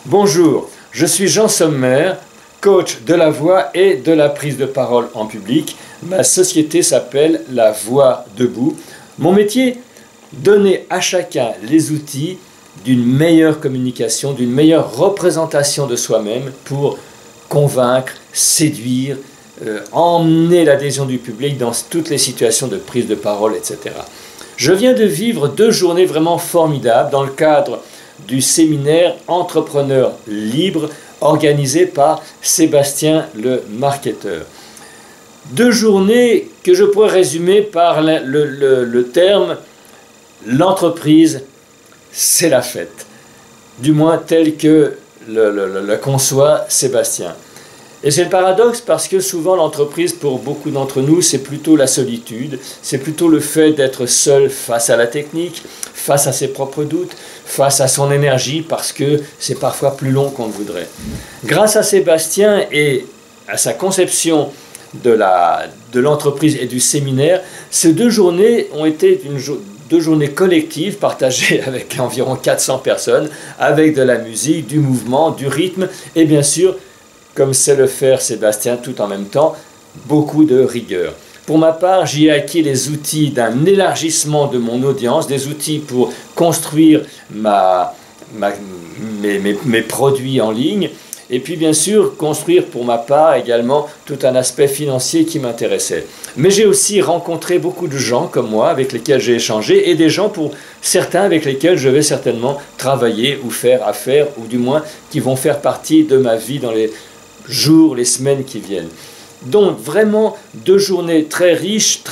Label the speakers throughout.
Speaker 1: Bonjour, je suis Jean Sommer, coach de la voix et de la prise de parole en public. Ma société s'appelle La Voix Debout. Mon métier, donner à chacun les outils d'une meilleure communication, d'une meilleure représentation de soi-même pour convaincre, séduire, emmener l'adhésion du public dans toutes les situations de prise de parole, etc. Je viens de vivre 2 journées vraiment formidables dans le cadre du séminaire Entrepreneur libre organisé par Sébastien le marketeur. 2 journées que je pourrais résumer par le terme « l'entreprise, c'est la fête », du moins tel que le conçoit Sébastien. Et c'est le paradoxe parce que souvent l'entreprise, pour beaucoup d'entre nous, c'est plutôt la solitude, c'est plutôt le fait d'être seul face à la technique, face à ses propres doutes, face à son énergie, parce que c'est parfois plus long qu'on ne voudrait. Grâce à Sébastien et à sa conception de l'entreprise et du séminaire, ces 2 journées ont été 2 journées collectives partagées avec environ 400 personnes, avec de la musique, du mouvement, du rythme et bien sûr, comme sait le faire Sébastien tout en même temps, beaucoup de rigueur. Pour ma part, j'y ai acquis les outils d'un élargissement de mon audience, des outils pour construire mes produits en ligne, et puis bien sûr construire pour ma part également tout un aspect financier qui m'intéressait. Mais j'ai aussi rencontré beaucoup de gens comme moi avec lesquels j'ai échangé, et des gens pour certains avec lesquels je vais certainement travailler ou faire affaire, ou du moins qui vont faire partie de ma vie dans les jours, les semaines qui viennent. Donc vraiment 2 journées très riches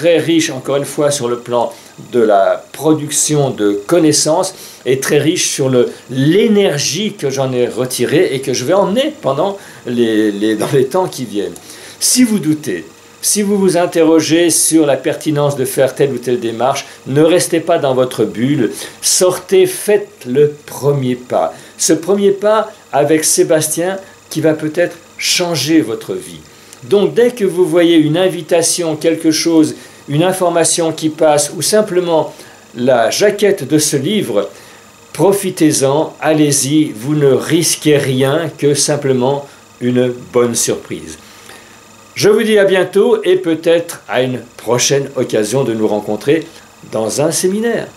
Speaker 1: encore une fois sur le plan de la production de connaissances et très riches sur l'énergie que j'en ai retirée et que je vais emmener pendant dans les temps qui viennent. Si vous doutez, si vous vous interrogez sur la pertinence de faire telle ou telle démarche, ne restez pas dans votre bulle, sortez, faites le premier pas. Ce premier pas avec Sébastien qui va peut-être changer votre vie. Donc dès que vous voyez une invitation, quelque chose, une information qui passe ou simplement la jaquette de ce livre, profitez-en, allez-y, vous ne risquez rien que simplement une bonne surprise. Je vous dis à bientôt et peut-être à une prochaine occasion de nous rencontrer dans un séminaire.